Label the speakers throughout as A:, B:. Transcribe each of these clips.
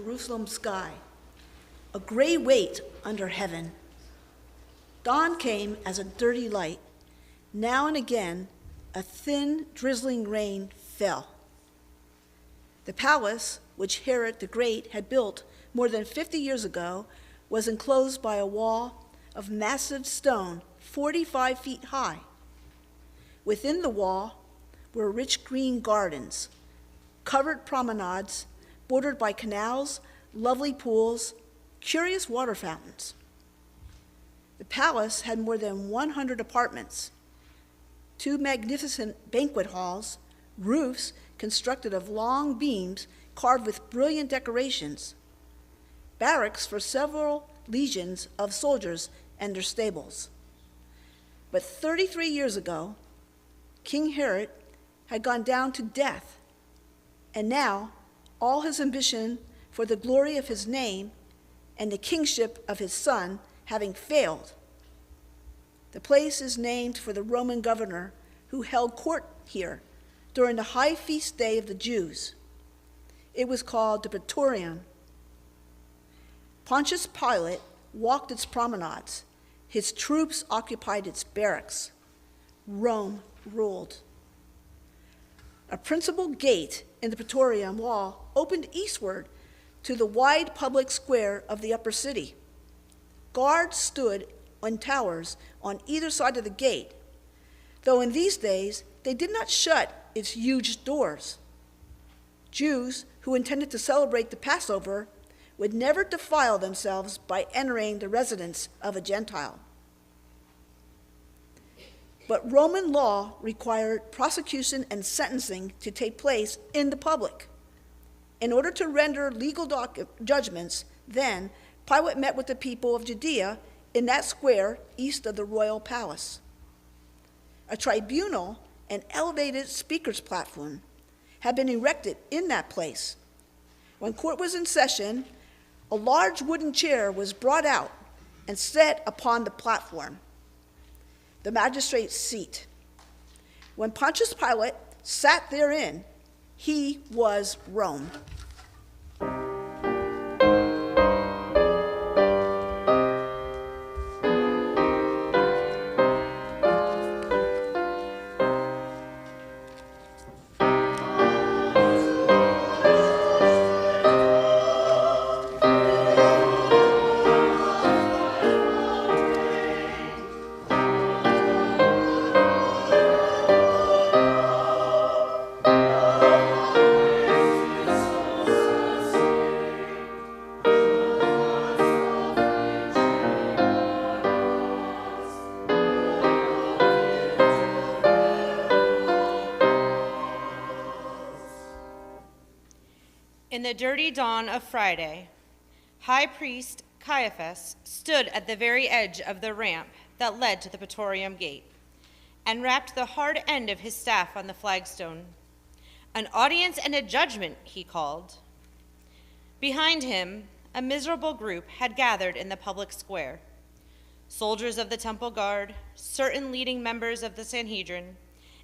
A: Jerusalem sky, a gray weight under heaven. Dawn came as a dirty light. Now and again, a thin, drizzling rain fell. The palace, which Herod the Great had built more than 50 years ago, was enclosed by a wall of massive stone 45 feet high. Within the wall were rich green gardens, covered promenades bordered by canals, lovely pools, curious water fountains. The palace had more than 100 apartments, 2 magnificent banquet halls, roofs constructed of long beams carved with brilliant decorations, barracks for several legions of soldiers and their stables. But 33 years ago, King Herod had gone down to death, and now all his ambition for the glory of his name and the kingship of his son having failed. The place is named for the Roman governor who held court here during the high feast day of the Jews. It was called the Praetorium. Pontius Pilate walked its promenades. His troops occupied its barracks. Rome ruled. A principal gate in the Praetorium wall opened eastward to the wide public square of the upper city. Guards stood on towers on either side of the gate, though in these days they did not shut its huge doors. Jews who intended to celebrate the Passover would never defile themselves by entering the residence of a Gentile. But Roman law required prosecution and sentencing to take place in the public. In order to render legal judgments, then, Pilate met with the people of Judea in that square east of the royal palace. A tribunal, an elevated speaker's platform, had been erected in that place. When court was in session, a large wooden chair was brought out and set upon the platform, the magistrate's seat. When Pontius Pilate sat therein, he was Rome.
B: In the dirty dawn of Friday, High Priest Caiaphas stood at the very edge of the ramp that led to the Praetorium gate and rapped the hard end of his staff on the flagstone. An audience and a judgment, he called. Behind him, a miserable group had gathered in the public square. Soldiers of the temple guard, certain leading members of the Sanhedrin,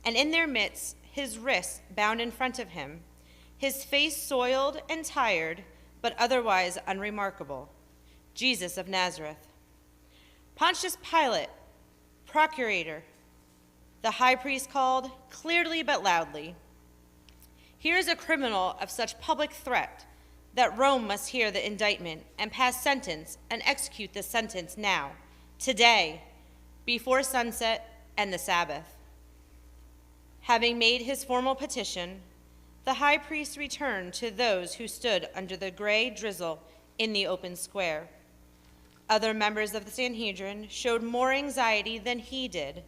B: and in their midst, his wrists bound in front of him, his face soiled and tired, but otherwise unremarkable, Jesus of Nazareth. Pontius Pilate, procurator, the high priest called, clearly but loudly. Here is a criminal of such public threat that Rome must hear the indictment and pass sentence and execute the sentence now, today, before sunset and the Sabbath. Having made his formal petition, the high priest returned to those who stood under the gray drizzle in the open square. Other members of the Sanhedrin showed more anxiety than he did,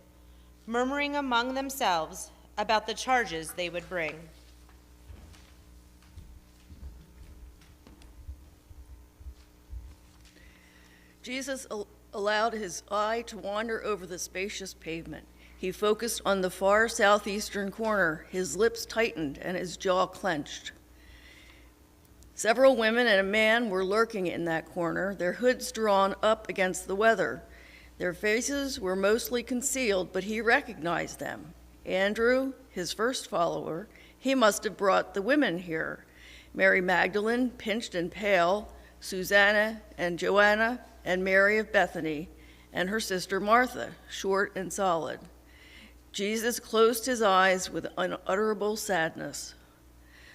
B: murmuring among themselves about the charges they would bring.
C: Jesus allowed his eye to wander over the spacious pavement. He focused on the far southeastern corner. His lips tightened and his jaw clenched. Several women and a man were lurking in that corner, their hoods drawn up against the weather. Their faces were mostly concealed, but he recognized them. Andrew, his first follower, he must have brought the women here. Mary Magdalene, pinched and pale, Susanna and Joanna, and Mary of Bethany, and her sister Martha, short and solid. Jesus closed his eyes with unutterable sadness.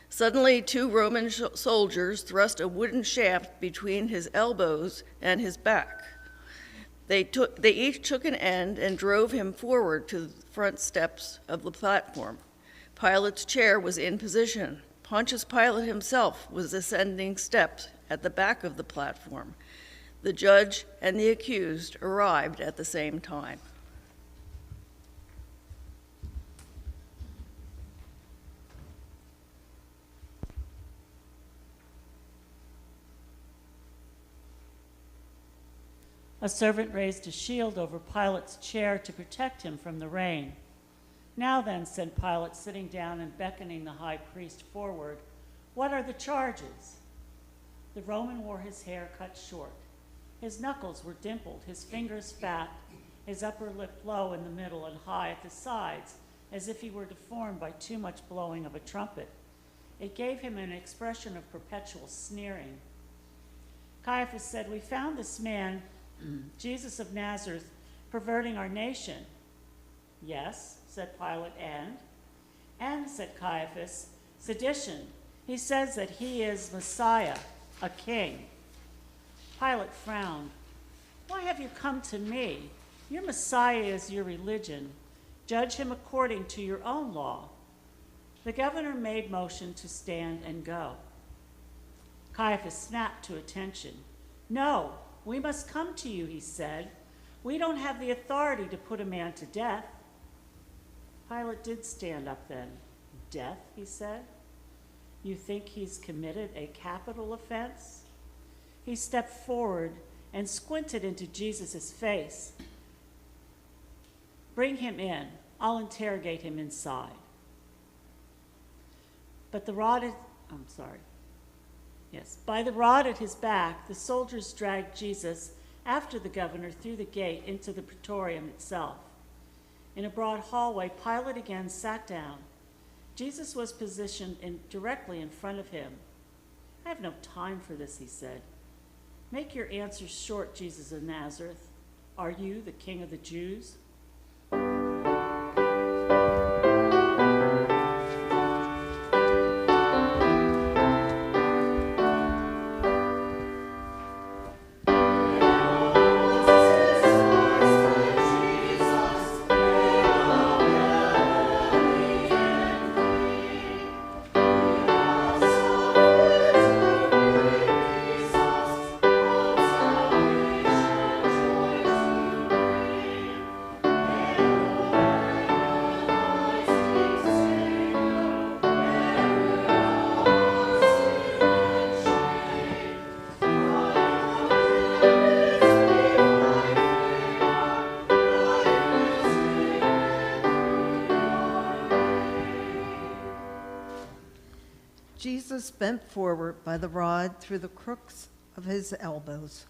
C: Suddenly, 2 Roman soldiers thrust a wooden shaft between his elbows and his back. They each took an end and drove him forward to the front steps of the platform. Pilate's chair was in position. Pontius Pilate himself was ascending steps at the back of the platform. The judge and the accused arrived at the same time.
D: A servant raised a shield over Pilate's chair to protect him from the rain. "Now then," said Pilate, sitting down and beckoning the high priest forward, "what are the charges?" The Roman wore his hair cut short. His knuckles were dimpled, his fingers fat, his upper lip low in the middle and high at the sides, as if he were deformed by too much blowing of a trumpet. It gave him an expression of perpetual sneering. Caiaphas said, "We found this man, Jesus of Nazareth, perverting our nation." "Yes," said Pilate, and, said Caiaphas, "sedition. He says that he is Messiah, a king." Pilate frowned. "Why have you come to me? Your Messiah is your religion. Judge him according to your own law." The governor made motion to stand and go. Caiaphas snapped to attention. "No, we must come to you," he said. "We don't have the authority to put a man to death." Pilate did stand up then. "Death," he said. "You think he's committed a capital offense?" He stepped forward and squinted into Jesus' face. "Bring him in. I'll interrogate him inside." By the rod at his back, the soldiers dragged Jesus after the governor through the gate into the praetorium itself. In a broad hallway, Pilate again sat down. Jesus was positioned directly in front of him. "I have no time for this," he said. "Make your answers short, Jesus of Nazareth. Are you the King of the Jews?"
E: Jesus bent forward by the rod through the crooks of his elbows.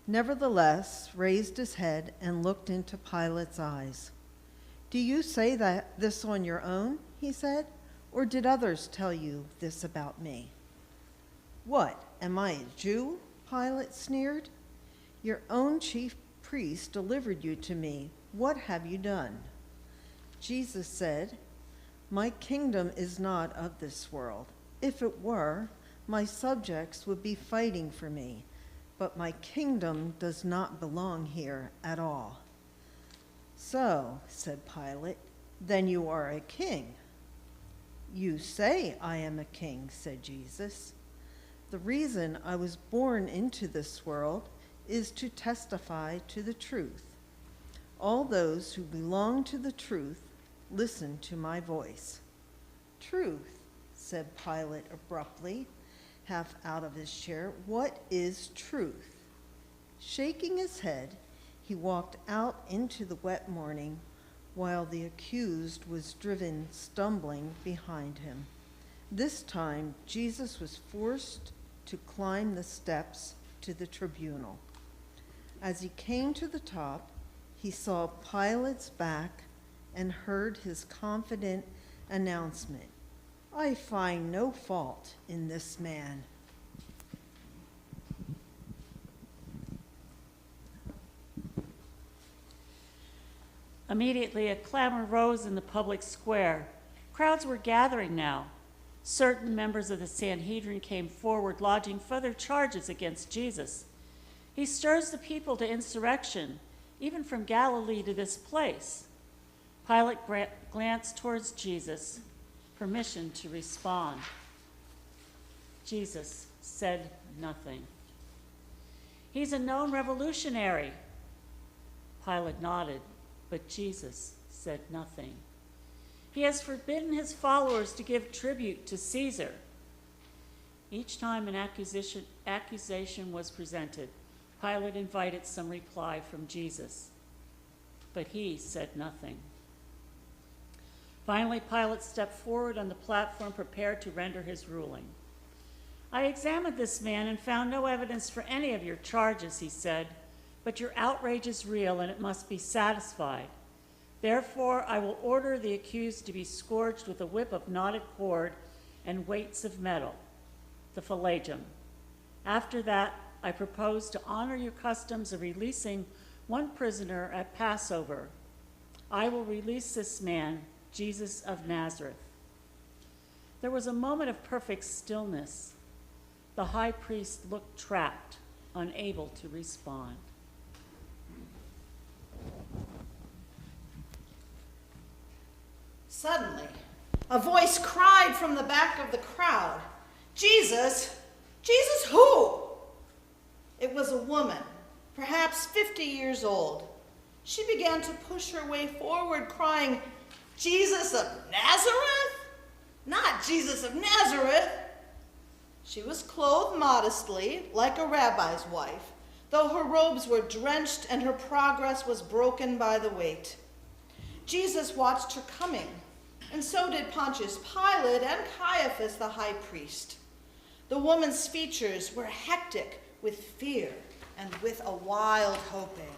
E: Nevertheless, raised his head and looked into Pilate's eyes. "Do you say this on your own?" he said, "or did others tell you this about me?" "What, am I a Jew?" Pilate sneered. "Your own chief priest delivered you to me. What have you done?" Jesus said, "My kingdom is not of this world. If it were, my subjects would be fighting for me, but my kingdom does not belong here at all." "So," said Pilate, "then you are a king." "You say I am a king," said Jesus. "The reason I was born into this world is to testify to the truth. All those who belong to the truth listen to my voice." "Truth," said Pilate abruptly, half out of his chair. "What is truth?" Shaking his head, he walked out into the wet morning while the accused was driven stumbling behind him. This time, Jesus was forced to climb the steps to the tribunal. As he came to the top, he saw Pilate's back and heard his confident announcement, I find no fault in this man.
D: Immediately, a clamor rose in the public square. Crowds were gathering now. Certain members of the Sanhedrin came forward, lodging further charges against Jesus. He stirs the people to insurrection, even from Galilee to this place. Pilate glanced towards Jesus, permission to respond. Jesus said nothing. He's a known revolutionary. Pilate nodded, but Jesus said nothing. He has forbidden his followers to give tribute to Caesar. Each time an accusation was presented, Pilate invited some reply from Jesus, but he said nothing. Finally, Pilate stepped forward on the platform, prepared to render his ruling. I examined this man and found no evidence for any of your charges, he said, but your outrage is real and it must be satisfied. Therefore, I will order the accused to be scourged with a whip of knotted cord and weights of metal, the flagellum. After that, I propose to honor your customs of releasing one prisoner at Passover. I will release this man, Jesus of Nazareth. There was a moment of perfect stillness. The high priest looked trapped, unable to respond.
A: Suddenly, a voice cried from the back of the crowd, "Jesus! Jesus who?" It was a woman, perhaps 50 years old. She began to push her way forward, crying, "Jesus of Nazareth? Not Jesus of Nazareth." She was clothed modestly, like a rabbi's wife, though her robes were drenched and her progress was broken by the weight. Jesus watched her coming, and so did Pontius Pilate and Caiaphas the high priest. The woman's features were hectic with fear and with a wild hoping.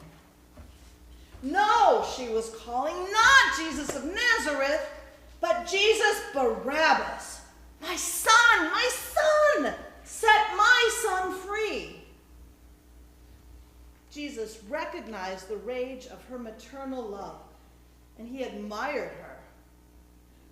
A: "No," she was calling, "not Jesus of Nazareth, but Jesus Barabbas. My son, my son! Set my son free." Jesus recognized the rage of her maternal love, and he admired her.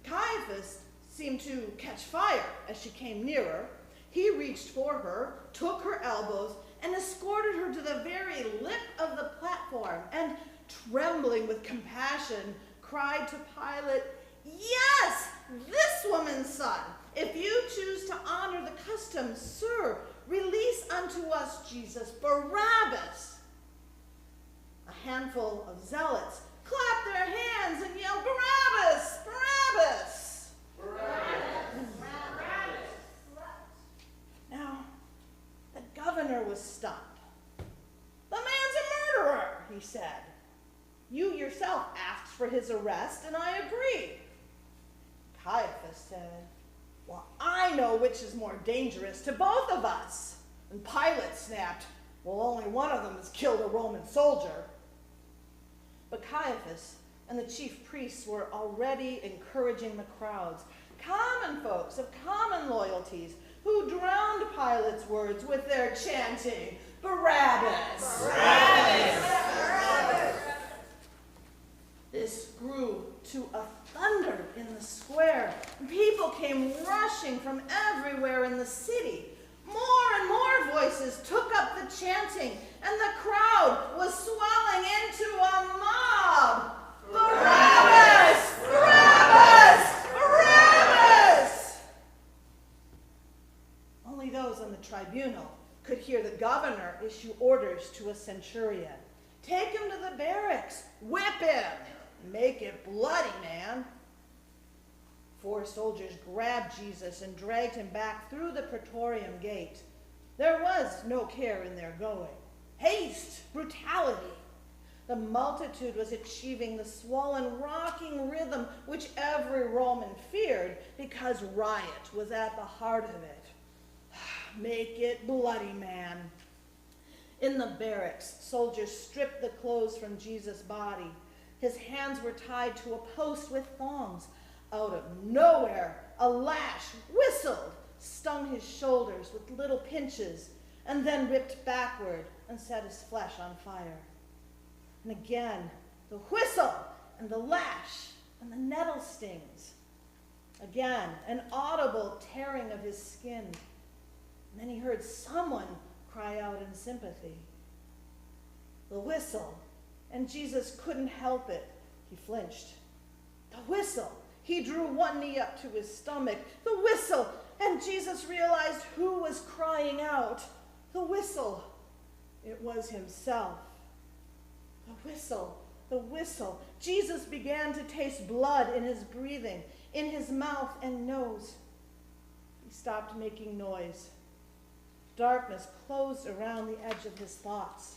A: Caiaphas seemed to catch fire as she came nearer. He reached for her, took her elbows, and escorted her to the very lip of the platform, and, trembling with compassion, cried to Pilate, "Yes, this woman's son. If you choose to honor the customs, sir, release unto us Jesus Barabbas." A handful of zealots clapped their hands and yelled, "Barabbas! Barabbas!" Barabbas! Barabbas! Now, the governor was stunned. "The man's a murderer," he said. "You yourself asked for his arrest, and I agreed." Caiaphas said, "Well, I know which is more dangerous to both of us." And Pilate snapped, "Well, only one of them has killed a Roman soldier." But Caiaphas and the chief priests were already encouraging the crowds, common folks of common loyalties, who drowned Pilate's words with their chanting, "Barabbas! Barabbas! Barabbas!" This grew to a thunder in the square. People came rushing from everywhere in the city. More and more voices took up the chanting, and the crowd was swelling into a mob. "Barabbas! Barabbas! Barabbas!" Only those on the tribunal could hear the governor issue orders to a centurion. "Take him to the barracks, whip him, make it bloody, man." 4 soldiers grabbed Jesus and dragged him back through the praetorium gate. There was no care in their going. Haste, brutality. The multitude was achieving the swollen, rocking rhythm which every Roman feared, because riot was at the heart of it. Make it bloody, man. In the barracks, soldiers stripped the clothes from Jesus' body. His hands were tied to a post with thongs. Out of nowhere, a lash whistled, stung his shoulders with little pinches, and then ripped backward and set his flesh on fire. And again, the whistle and the lash and the nettle stings. Again, an audible tearing of his skin. And then he heard someone cry out in sympathy. The whistle, and Jesus couldn't help it. He flinched. The whistle. He drew one knee up to his stomach. The whistle, and Jesus realized who was crying out. The whistle. It was himself. The whistle. The whistle. Jesus began to taste blood in his breathing, in his mouth and nose. He stopped making noise. Darkness closed around the edge of his thoughts.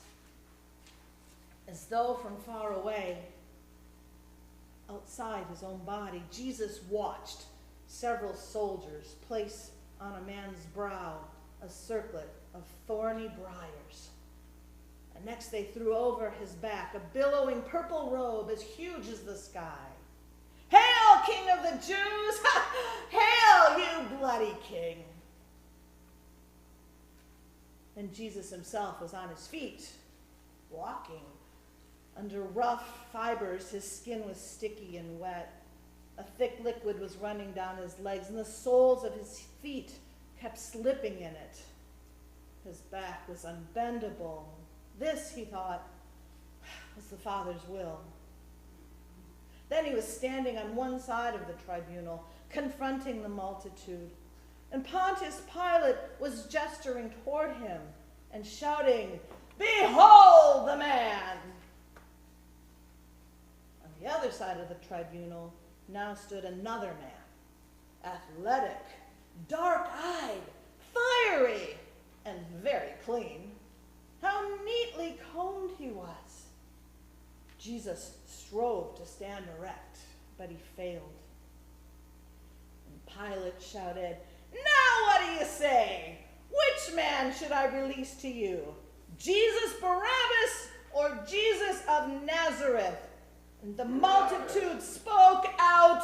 A: As though from far away, outside his own body, Jesus watched several soldiers place on a man's brow a circlet of thorny briars. And next they threw over his back a billowing purple robe as huge as the sky. Hail, King of the Jews! Hail, you bloody king! And Jesus himself was on his feet, walking. Under rough fibers, his skin was sticky and wet. A thick liquid was running down his legs, and the soles of his feet kept slipping in it. His back was unbendable. This, he thought, was the Father's will. Then he was standing on one side of the tribunal, confronting the multitude. And Pontius Pilate was gesturing toward him and shouting, "Behold the man!" On the other side of the tribunal now stood another man, athletic, dark-eyed, fiery, and very clean. How neatly combed he was. Jesus strove to stand erect, but he failed. And Pilate shouted, "Now what do you say? Which man should I release to you? Jesus Barabbas or Jesus of Nazareth?" And the multitude spoke out,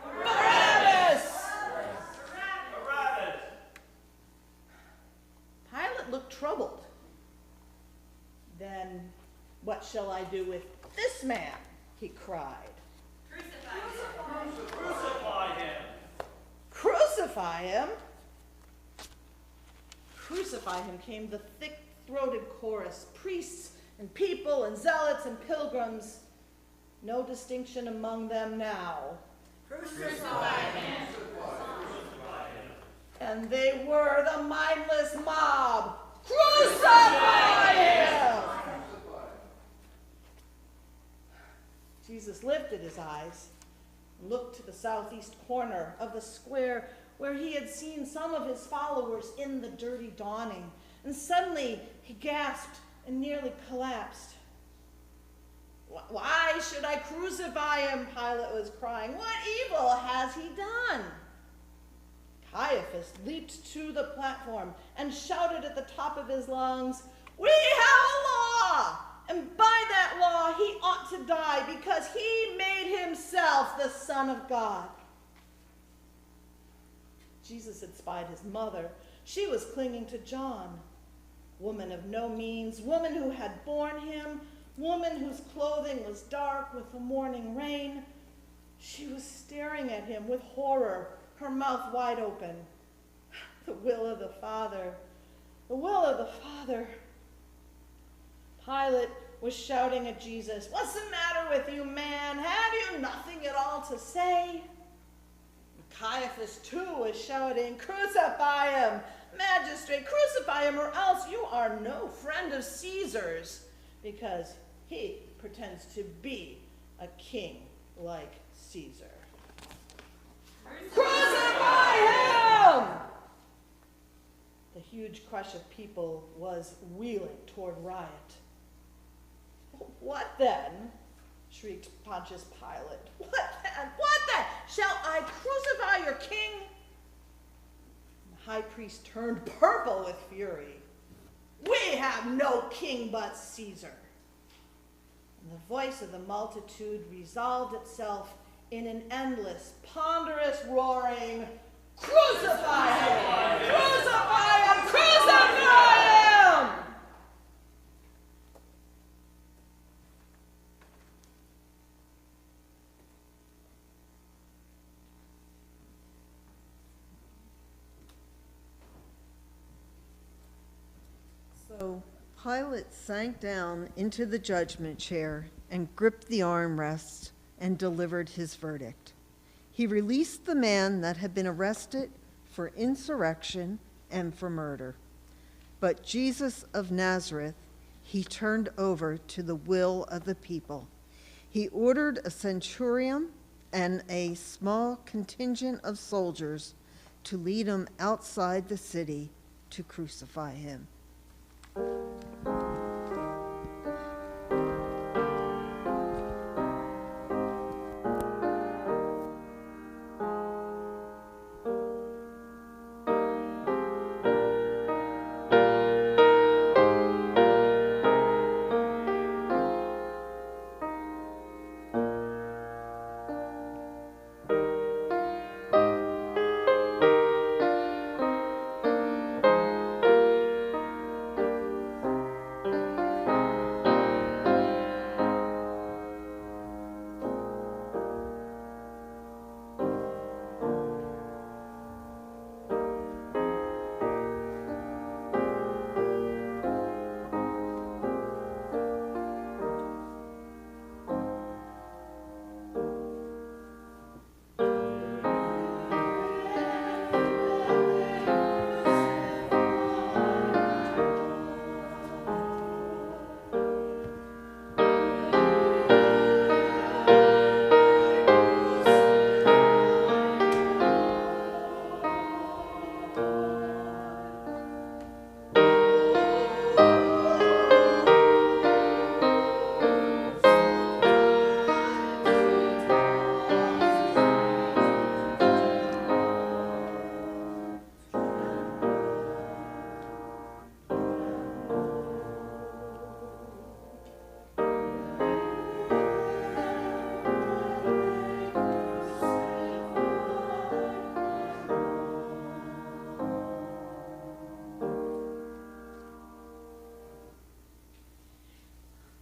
A: "Barabbas!"
F: Barabbas!
A: Pilate looked troubled. "Then what shall I do with this man?" he cried.
F: Crucify him!
A: "Crucify him?" "Crucify him" came the thick-throated chorus, priests and people and zealots and pilgrims. No distinction among them now.
F: Crucify him!
A: And they were the mindless mob. Crucify him! Jesus lifted his eyes and looked to the southeast corner of the square where he had seen some of his followers in the dirty dawning. And suddenly he gasped and nearly collapsed. "Why should I crucify him?" Pilate was crying. "What evil has he done?" Caiaphas leaped to the platform and shouted at the top of his lungs, "We have a law, and by that law he ought to die because he made himself the Son of God." Jesus had spied his mother. She was clinging to John. Woman of no means, woman who had borne him, woman whose clothing was dark with the morning rain. She was staring at him with horror, her mouth wide open. The will of the Father, the will of the Father. Pilate was shouting at Jesus, "What's the matter with you, man? Have you nothing at all to say?" Caiaphas, too, was shouting, "Crucify him! Magistrate, crucify him, or else you are no friend of Caesar's," because he pretends to be a king like Caesar. Crucify him! The huge crush of people was wheeling toward riot. "What then?" shrieked Pontius Pilate. "What then? What then? Shall I crucify your king?" And the high priest turned purple with fury. "We have no king but Caesar." And the voice of the multitude resolved itself in an endless, ponderous roaring, "Crucify him! Crucify him! Crucify him!"
E: So Pilate sank down into the judgment chair and gripped the armrest and delivered his verdict. He released the man that had been arrested for insurrection and for murder. But Jesus of Nazareth, he turned over to the will of the people. He ordered a centurion and a small contingent of soldiers to lead him outside the city to crucify him.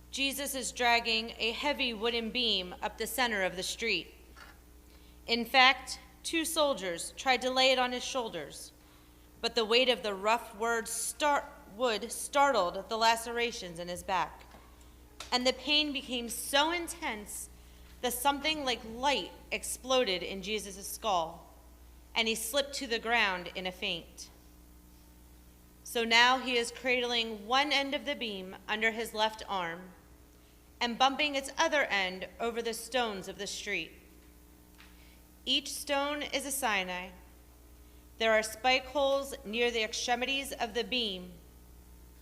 B: Jesus is dragging a heavy wooden beam up the center of the street. In fact, 2 soldiers tried to lay it on his shoulders, but the weight of the rough wood startled the lacerations in his back, and the pain became so intense that something like light exploded in Jesus' skull, and he slipped to the ground in a faint. So now he is cradling one end of the beam under his left arm and bumping its other end over the stones of the street. Each stone is a Sinai. There are spike holes near the extremities of the beam.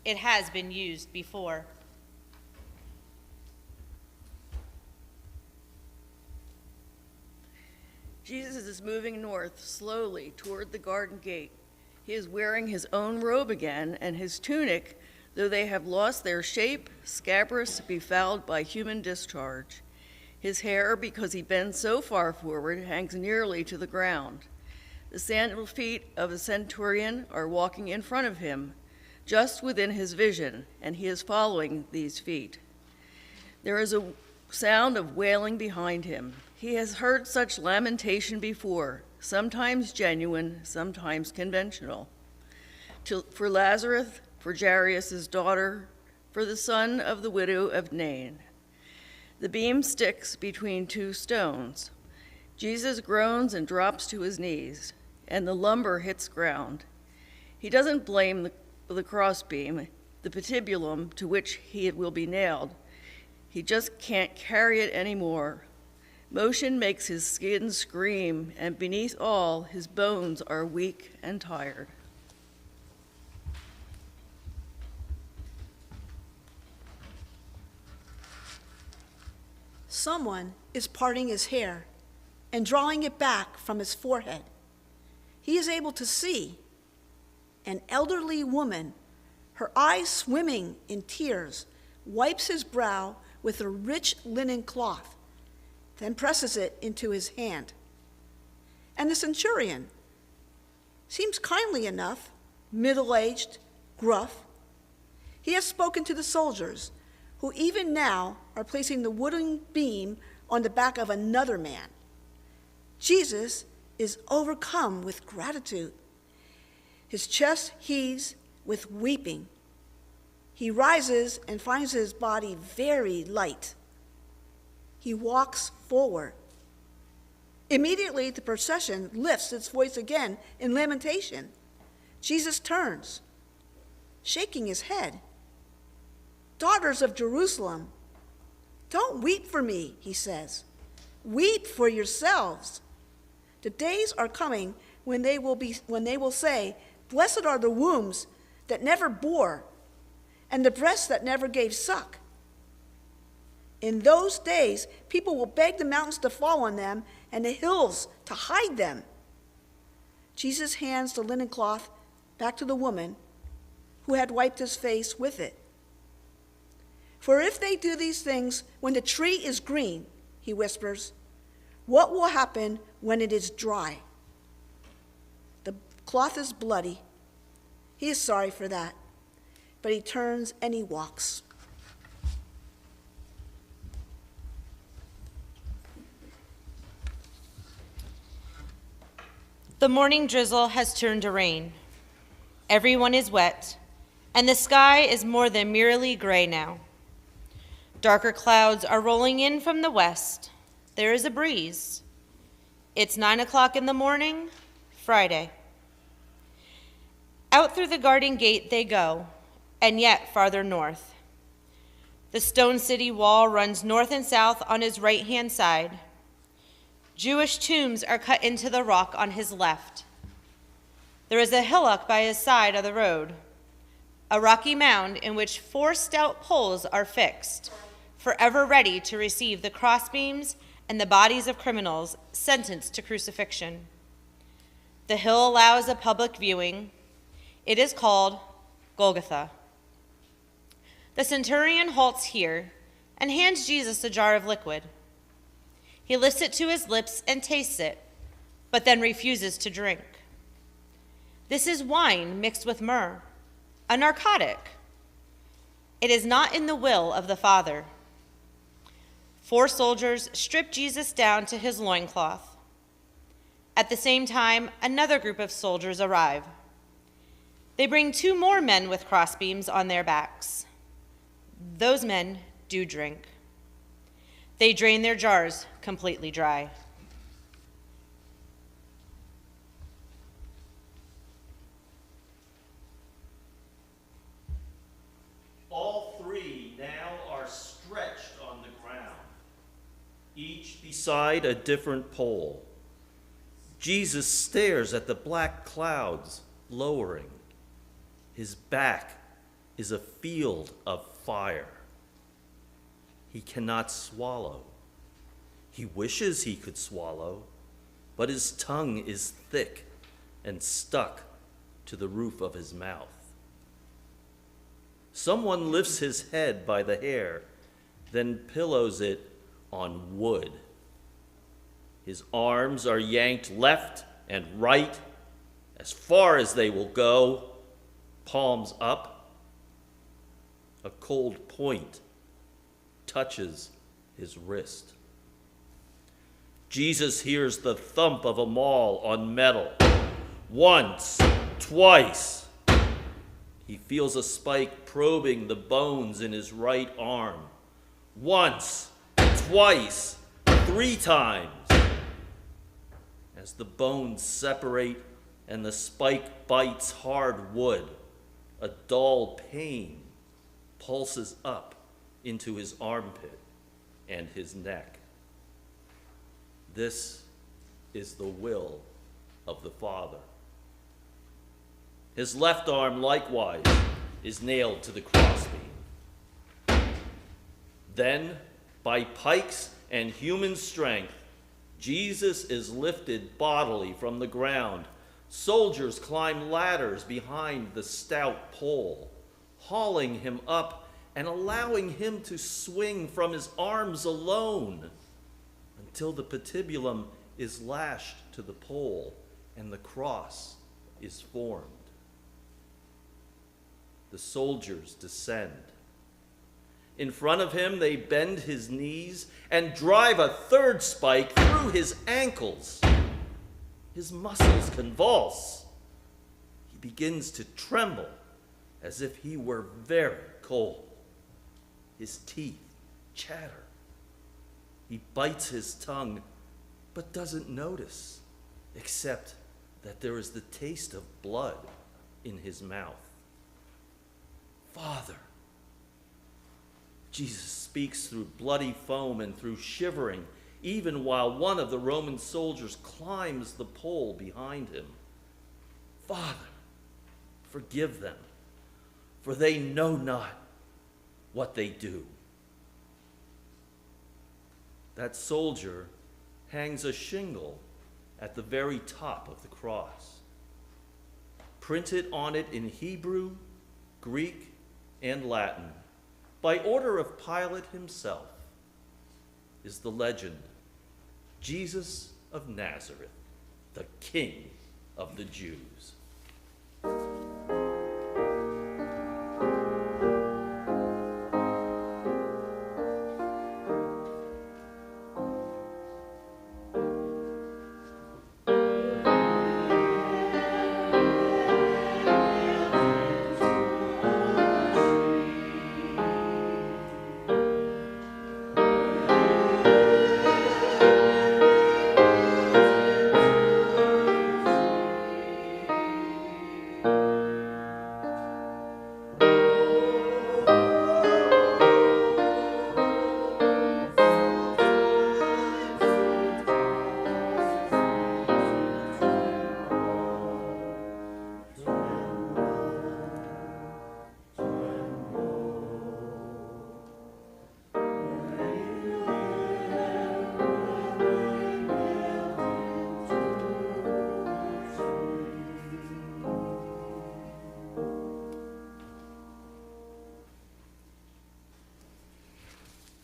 B: It has been used before.
C: Jesus is moving north slowly toward the garden gate. He is wearing his own robe again, and his tunic, though they have lost their shape, scabrous, befouled by human discharge. His hair, because he bends so far forward, hangs nearly to the ground. The sandaled feet of a centurion are walking in front of him, just within his vision, and he is following these feet. There is a sound of wailing behind him. He has heard such lamentation before, sometimes genuine, sometimes conventional. For Lazarus, for Jairus' daughter, for the son of the widow of Nain. The beam sticks between 2 stones. Jesus groans and drops to his knees, and the lumber hits ground. He doesn't blame the crossbeam, the patibulum to which he will be nailed. He just can't carry it anymore. Motion makes his skin scream, and beneath all, his bones are weak and tired.
A: Someone is parting his hair and drawing it back from his forehead. He is able to see an elderly woman, her eyes swimming in tears, wipes his brow with a rich linen cloth then presses it into his hand. And the centurion seems kindly enough, middle-aged, gruff. He has spoken to the soldiers, who even now are placing the wooden beam on the back of another man. Jesus is overcome with gratitude. His chest heaves with weeping. He rises and finds his body very light. He walks forward. Immediately, the procession lifts its voice again in lamentation. Jesus turns, shaking his head. "Daughters of Jerusalem, don't weep for me," he says. "Weep for yourselves. The days are coming when they will say, 'Blessed are the wombs that never bore, and the breasts that never gave suck.' In those days, people will beg the mountains to fall on them and the hills to hide them." Jesus hands the linen cloth back to the woman who had wiped his face with it. "For if they do these things when the tree is green," he whispers, "what will happen when it is dry?" The cloth is bloody. He is sorry for that, but he turns and he walks.
B: The morning drizzle has turned to rain. Everyone is wet, and the sky is more than merely gray now. Darker clouds are rolling in from the west. There is a breeze. It's 9 o'clock in the morning, Friday. Out through the garden gate they go, and yet farther north. The stone city wall runs north and south on his right-hand side. Jewish tombs are cut into the rock on his left. There is a hillock by his side of the road, a rocky mound in which 4 stout poles are fixed, forever ready to receive the crossbeams and the bodies of criminals sentenced to crucifixion. The hill allows a public viewing. It is called Golgotha. The centurion halts here and hands Jesus a jar of liquid. He lifts it to his lips and tastes it, but then refuses to drink. This is wine mixed with myrrh, a narcotic. It is not in the will of the Father. 4 soldiers strip Jesus down to his loincloth. At the same time, another group of soldiers arrive. They bring 2 more men with crossbeams on their backs. Those men do drink. They drain their jars completely dry.
F: All 3 now are stretched on the ground, each beside a different pole. Jesus stares at the black clouds lowering. His back is a field of fire. He cannot swallow. He wishes he could swallow, but his tongue is thick and stuck to the roof of his mouth. Someone lifts his head by the hair, then pillows it on wood. His arms are yanked left and right, as far as they will go, palms up. A cold point touches his wrist. Jesus hears the thump of a maul on metal. Once, twice. He feels a spike probing the bones in his right arm. Once, twice, 3 times. As the bones separate and the spike bites hard wood, a dull pain pulses up into his armpit and his neck. This is the will of the Father. His left arm likewise is nailed to the crossbeam. Then, by pikes and human strength, Jesus is lifted bodily from the ground. Soldiers climb ladders behind the stout pole, hauling him up and allowing him to swing from his arms alone until the patibulum is lashed to the pole and the cross is formed. The soldiers descend. In front of him, they bend his knees and drive a third spike through his ankles. His muscles convulse. He begins to tremble as if he were very cold. His teeth chatter. He bites his tongue, but doesn't notice, except that there is the taste of blood in his mouth. Father. Jesus speaks through bloody foam and through shivering, even while one of the Roman soldiers climbs the pole behind him. Father, forgive them, for they know not what they do. That soldier hangs a shingle at the very top of the cross. Printed on it in Hebrew, Greek, and Latin, by order of Pilate himself, is the legend, Jesus of Nazareth, the King of the Jews.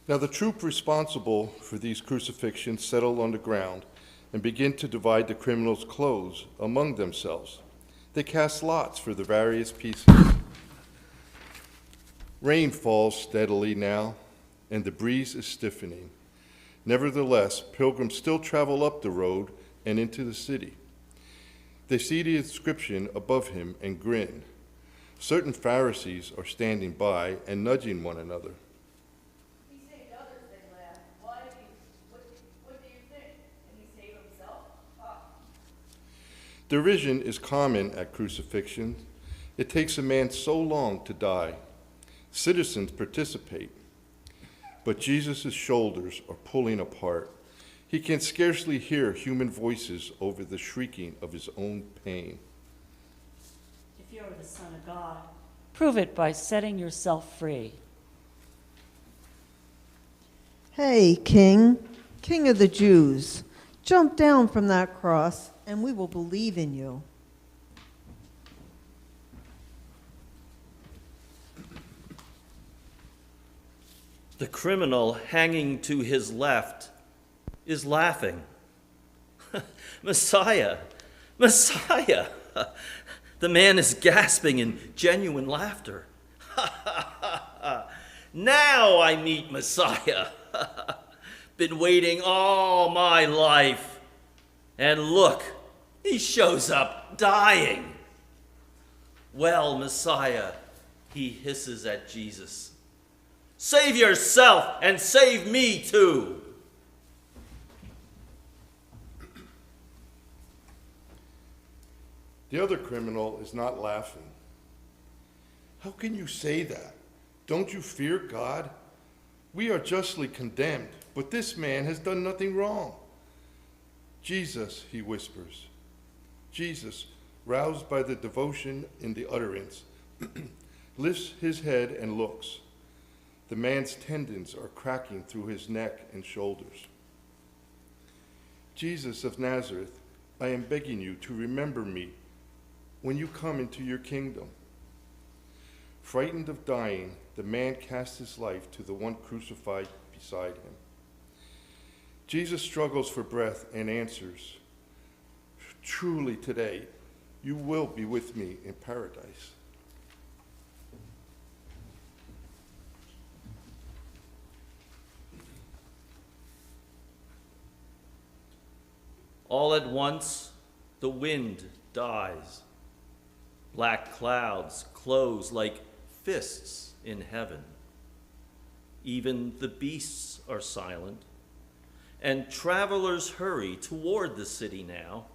G: Now the troop responsible for these crucifixions settle on the ground and begin to divide the criminals' clothes among themselves. They cast lots for the various pieces. Rain falls steadily now, and the breeze is stiffening. Nevertheless, pilgrims still travel up the road and into the city. They see the inscription above him and grin. Certain Pharisees are standing by and nudging one another.
C: He saved others, they laugh. What do you think? Can he save himself?
G: Derision is common at crucifixion. It takes a man so long to die. Citizens participate, but Jesus' shoulders are pulling apart. He can scarcely hear human voices over the shrieking of his own pain.
D: If you are the Son of God, prove it by setting yourself free.
E: Hey, King, King of the Jews, jump down from that cross and we will believe in you.
F: The criminal hanging to his left is laughing. Messiah, Messiah! The man is gasping in genuine laughter. Now I meet Messiah. Been waiting all my life. And look, he shows up dying. Well, Messiah, he hisses at Jesus. Save yourself and save me too.
G: The other criminal is not laughing. How can you say that? Don't you fear God? We are justly condemned, but this man has done nothing wrong. Jesus, he whispers. Jesus, roused by the devotion in the utterance, lifts his head and looks. The man's tendons are cracking through his neck and shoulders. Jesus of Nazareth, I am begging you to remember me when you come into your kingdom. Frightened of dying, the man cast his life to the one crucified beside him. Jesus struggles for breath and answers, "Truly today, you will be with me in paradise."
F: All at once, the wind dies. Black clouds close like fists in heaven. Even the beasts are silent, and travelers hurry toward the city now.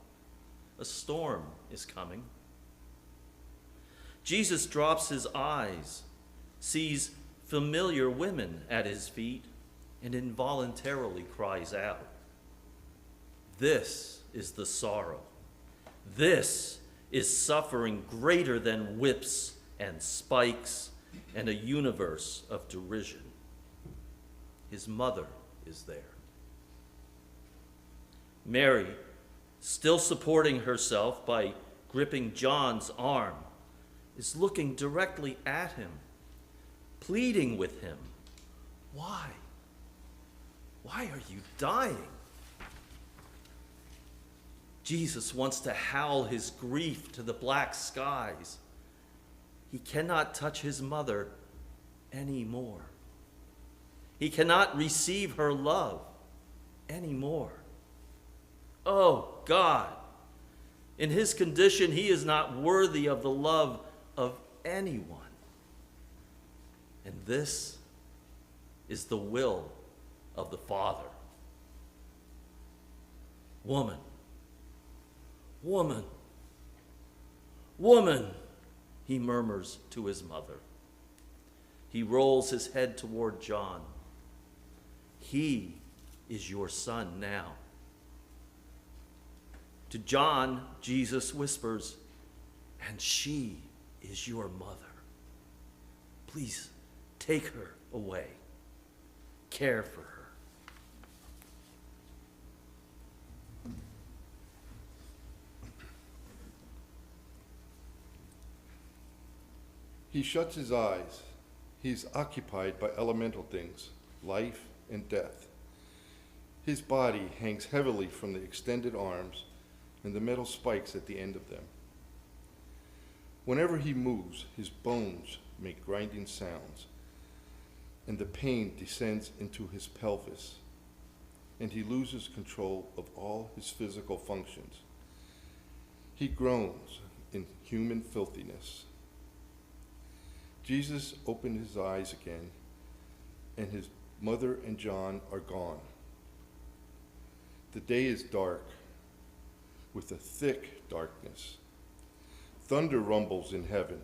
F: A storm is coming. Jesus drops his eyes, sees familiar women at his feet, and involuntarily cries out, "This is the sorrow. This is suffering greater than whips and spikes and a universe of derision." His mother is there. Mary, still supporting herself by gripping John's arm, is looking directly at him, pleading with him. Why? Why are you dying? Jesus wants to howl his grief to the black skies. He cannot touch his mother anymore. He cannot receive her love anymore. Oh, God, in his condition, he is not worthy of the love of anyone. And this is the will of the Father. Woman, woman, woman, he murmurs to his mother. He rolls his head toward John. He is your son now. To John, Jesus whispers, "And she is your mother. Please take her away. Care for her."
G: He shuts his eyes. He is occupied by elemental things, life and death. His body hangs heavily from the extended arms and the metal spikes at the end of them. Whenever he moves, his bones make grinding sounds, and the pain descends into his pelvis, and he loses control of all his physical functions. He groans in human filthiness. Jesus opened his eyes again, and his mother and John are gone. The day is dark, with a thick darkness. Thunder rumbles in heaven.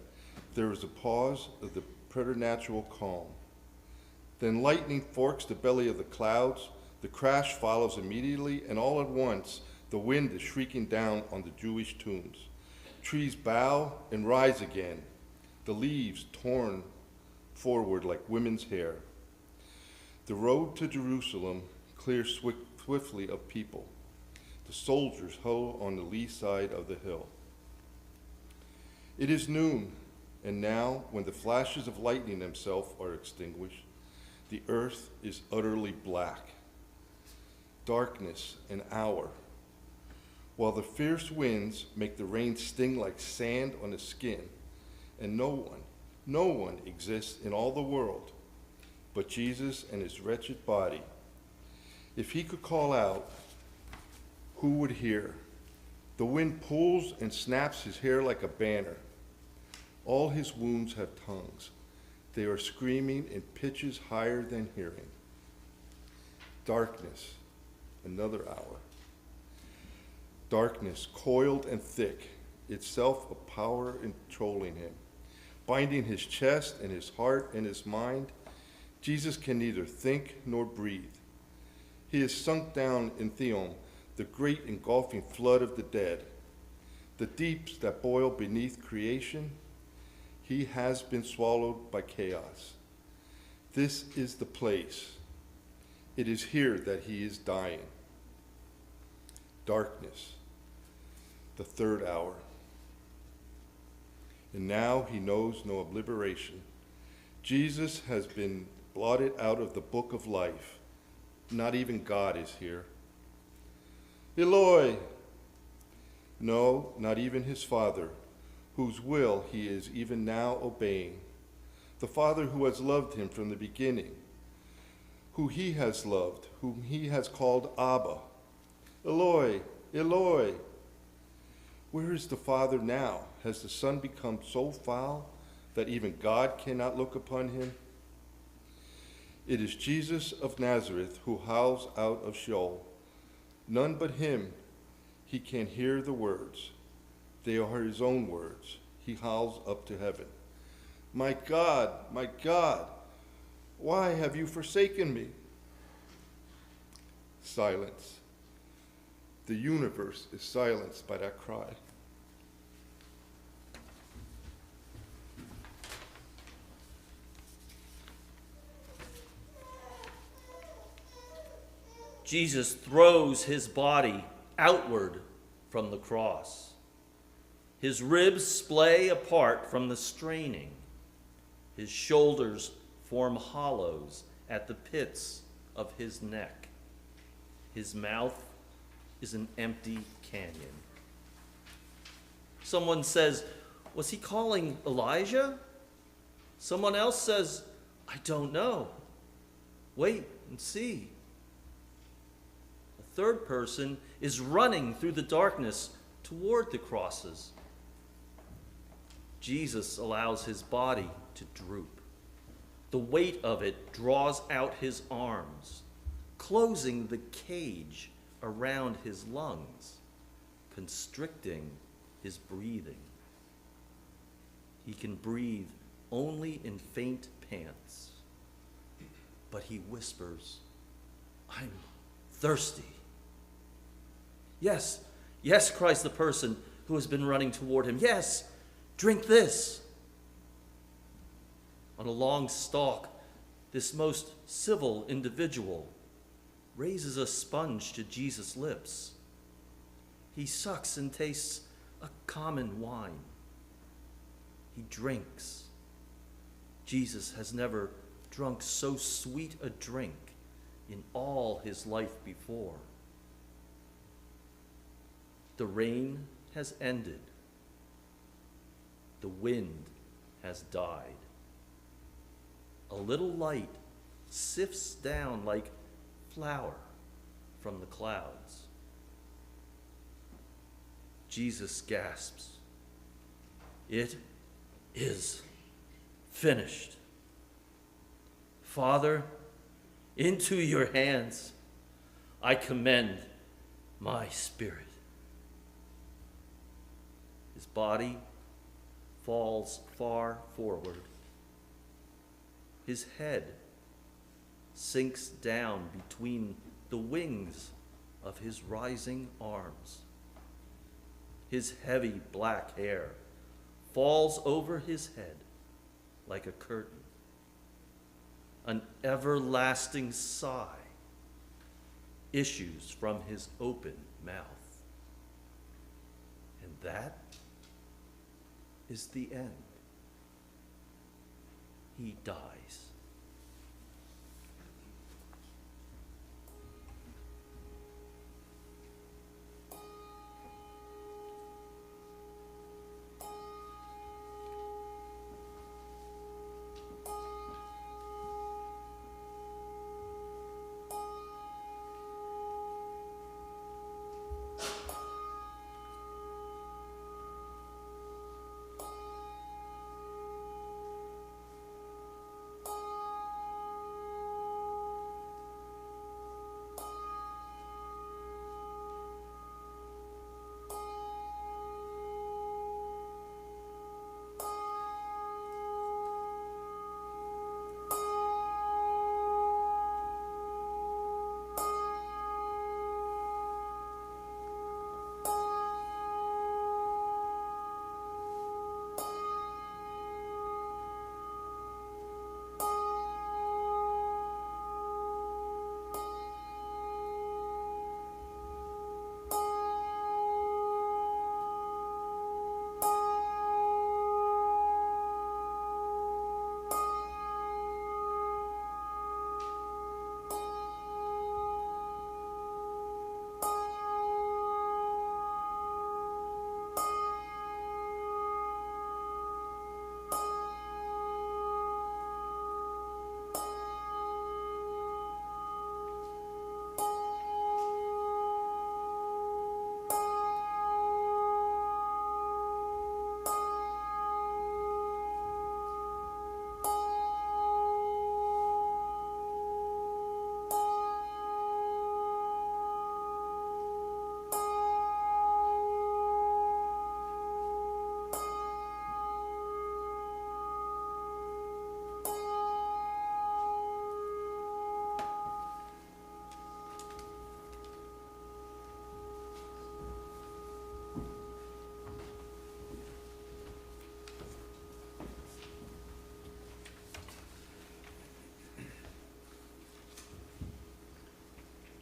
G: There is a pause of the preternatural calm. Then lightning forks the belly of the clouds. The crash follows immediately, and all at once, the wind is shrieking down on the Jewish tombs. Trees bow and rise again, the leaves torn forward like women's hair. The road to Jerusalem clears swiftly of people. The soldiers huddle on the lee side of the hill. It is noon, and now, when the flashes of lightning themselves are extinguished, the earth is utterly black. Darkness and hour, while the fierce winds make the rain sting like sand on the skin, and no one exists in all the world but Jesus and his wretched body. If he could call out, who would hear? The wind pulls and snaps his hair like a banner. All his wounds have tongues. They are screaming in pitches higher than hearing. Darkness, another hour. Darkness, coiled and thick, itself a power controlling him, binding his chest and his heart and his mind. Jesus can neither think nor breathe. He is sunk down in Theon, the great engulfing flood of the dead, the deeps that boil beneath creation. He has been swallowed by chaos. This is the place. It is here that he is dying. Darkness, the third hour. And now he knows no obliteration. Jesus has been blotted out of the book of life. Not even God is here. Eloi! No, not even his Father, whose will he is even now obeying. The Father who has loved him from the beginning, who he has loved, whom he has called Abba. Eloi, Eloi! Where is the Father now? Has the Son become so foul that even God cannot look upon him? It is Jesus of Nazareth who howls out of Sheol. None but him, he can hear the words. They are his own words. He howls up to heaven. My God, why have you forsaken me? Silence. The universe is silenced by that cry.
F: Jesus throws his body outward from the cross. His ribs splay apart from the straining. His shoulders form hollows at the pits of his neck. His mouth is an empty canyon. Someone says, was he calling Elijah? Someone else says, I don't know. Wait and see. A third person is running through the darkness toward the crosses. Jesus allows his body to droop. The weight of it draws out his arms, closing the cage around his lungs, constricting his breathing. He can breathe only in faint pants, but he whispers, I'm thirsty. Yes, cries the person who has been running toward him. Yes, drink this. On a long stalk, this most civil individual raises a sponge to Jesus' lips. He sucks and tastes a common wine. He drinks. Jesus has never drunk so sweet a drink in all his life before. The rain has ended. The wind has died. A little light sifts down like flour from the clouds. Jesus gasps, "It is finished. Father, into your hands I commend my spirit." His body falls far forward. His head sinks down between the wings of his rising arms. His heavy black hair falls over his head like a curtain. An everlasting sigh issues from his open mouth. And that is the end. He dies.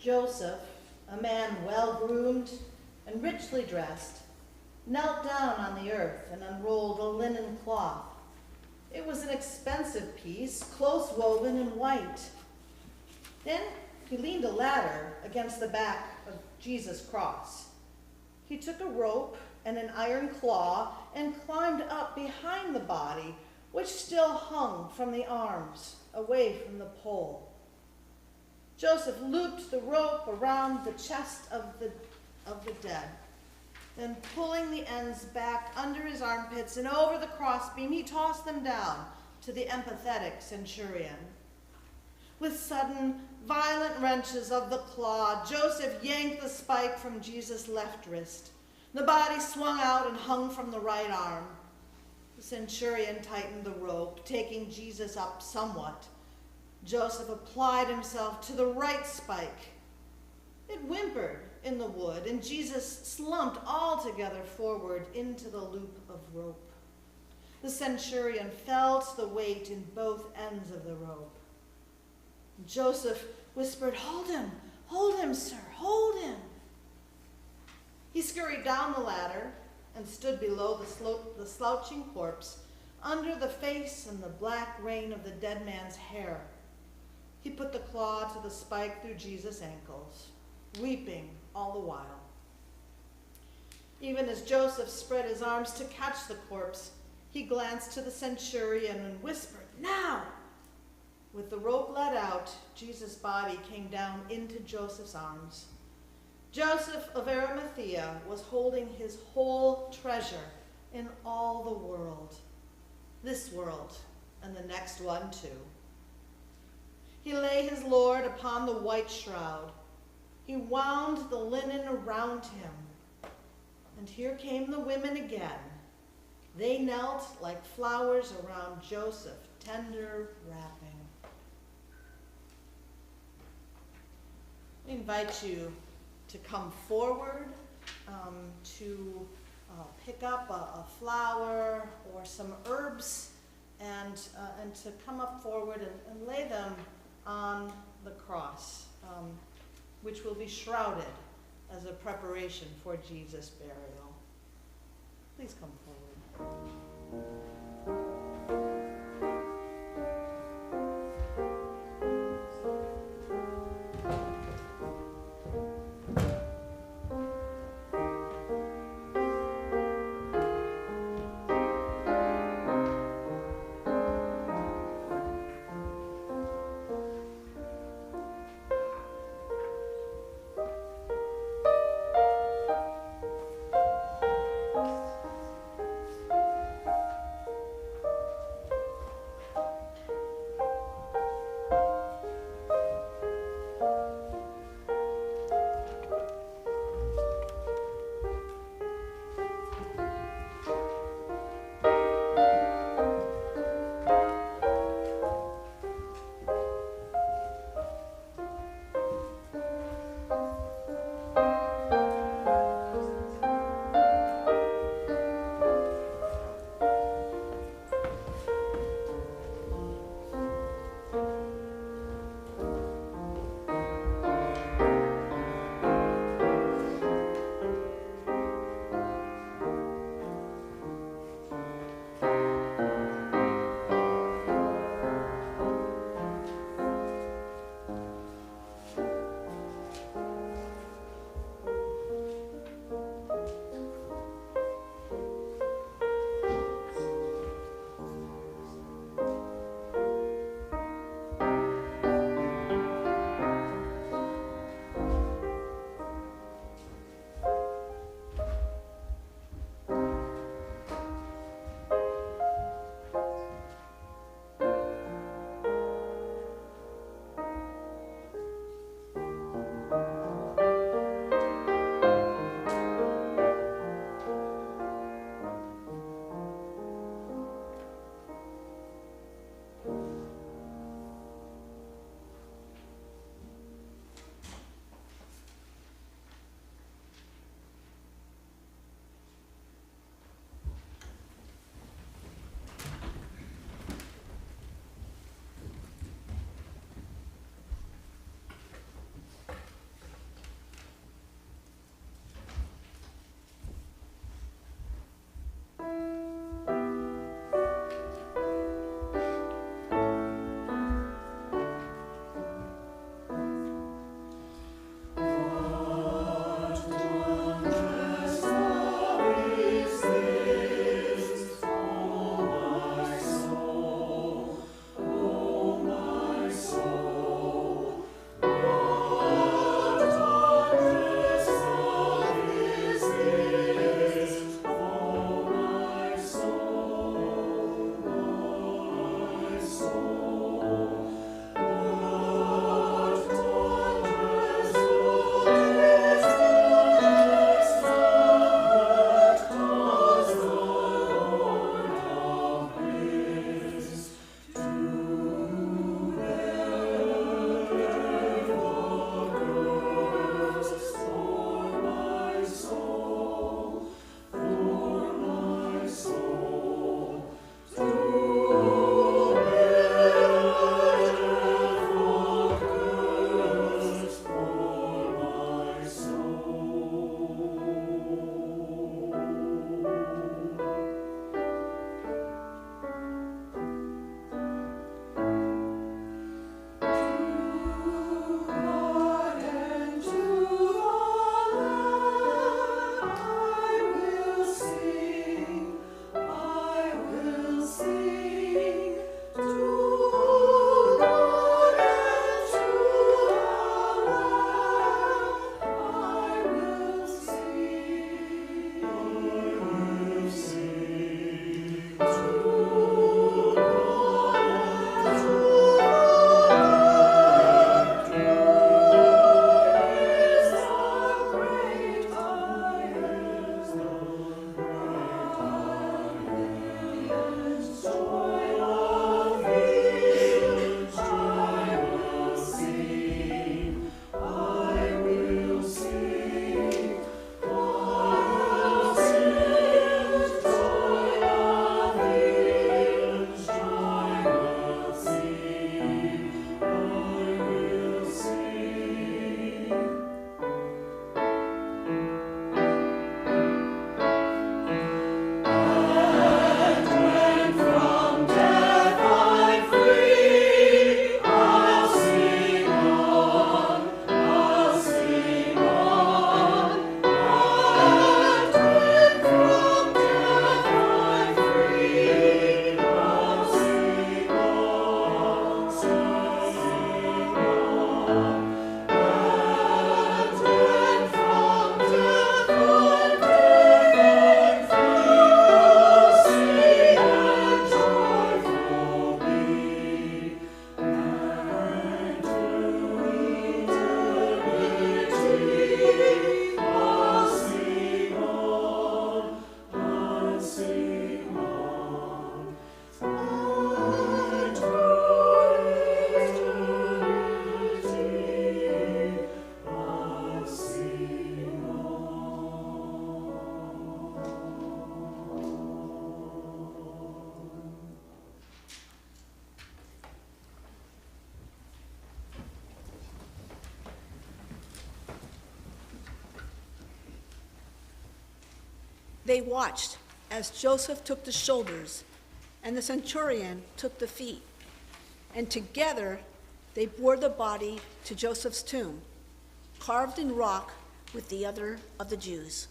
H: Joseph, a man well-groomed and richly dressed, knelt down on the earth and unrolled a linen cloth. It was an expensive piece, close woven and white. Then he leaned a ladder against the back of Jesus' cross. He took a rope and an iron claw and climbed up behind the body, which still hung from the arms, away from the pole. Joseph looped the rope around the chest of the dead. Then, pulling the ends back under his armpits and over the crossbeam, he tossed them down to the empathetic centurion. With sudden, violent wrenches of the claw, Joseph yanked the spike from Jesus' left wrist. The body swung out and hung from the right arm. The centurion tightened the rope, taking Jesus up somewhat. Joseph applied himself to the right spike. It whimpered in the wood, and Jesus slumped altogether forward into the loop of rope. The centurion felt the weight in both ends of the rope. Joseph whispered, hold him, sir, hold him." He scurried down the ladder and stood below the slouching corpse, under the face and the black rain of the dead man's hair. He put the claw to the spike through Jesus' ankles, weeping all the while. Even as Joseph spread his arms to catch the corpse, he glanced to the centurion and whispered, "Now!" With the rope let out, Jesus' body came down into Joseph's arms. Joseph of Arimathea was holding his whole treasure in all the world, this world and the next one too. He lay his Lord upon the white shroud. He wound the linen around him. And here came the women again. They knelt like flowers around Joseph, tender wrapping. I invite you to come forward, to pick up a flower or some herbs, and to come up forward and lay them on the cross, which will be shrouded as a preparation for Jesus' burial. Please come forward.
A: They watched as Joseph took the shoulders and the centurion took the feet, and together they bore the body to Joseph's tomb, carved in rock with the other of the Jews.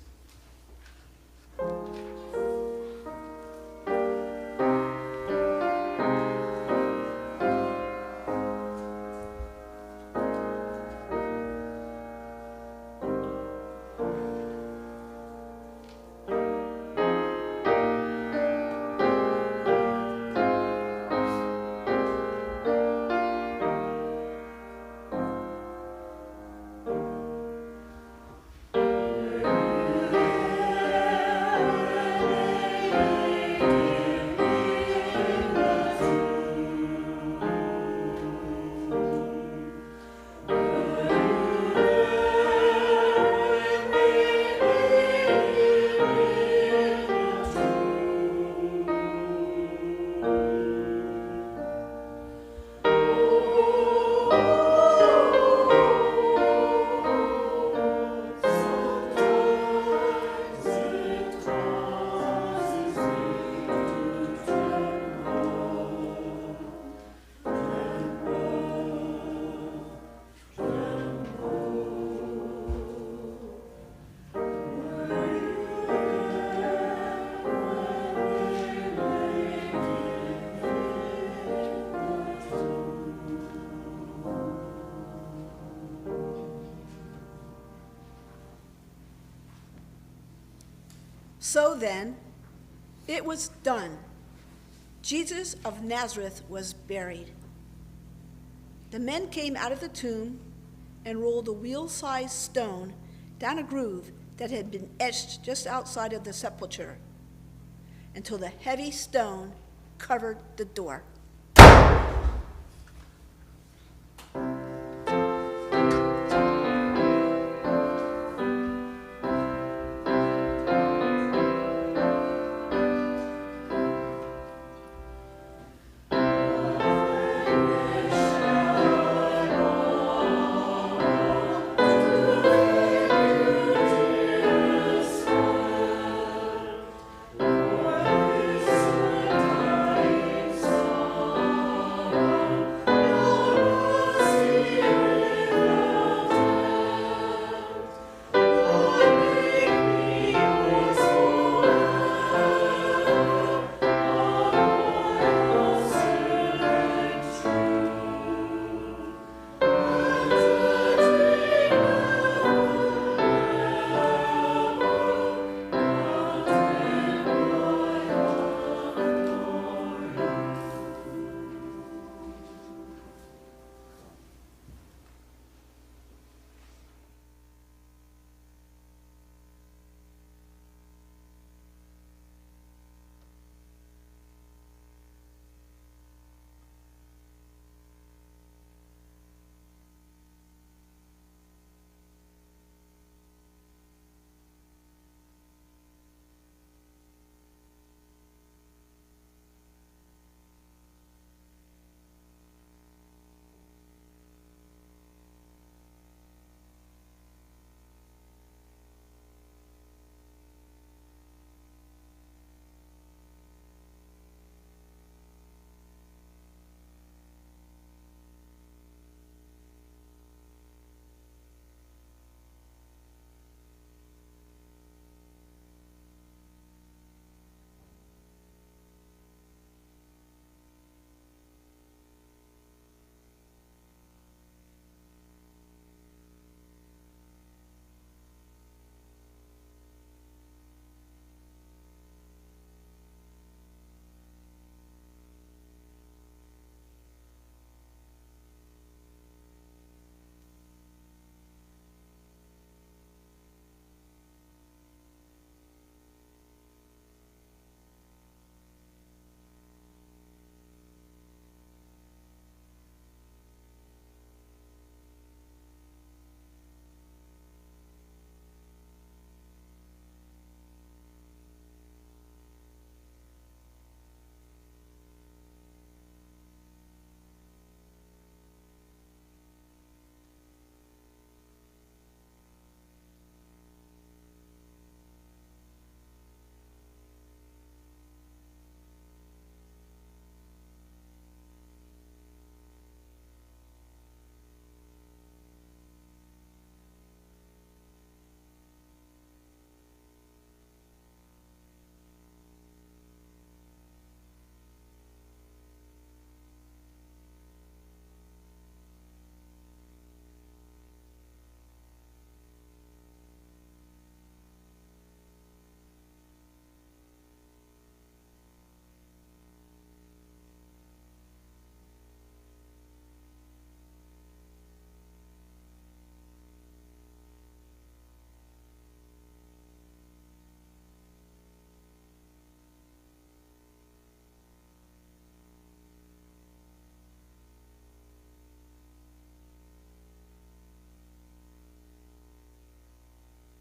A: So then, it was done. Jesus of Nazareth was buried. The men came out of the tomb and rolled a wheel-sized stone down a groove that had been etched just outside of the sepulchre until the heavy stone covered the door.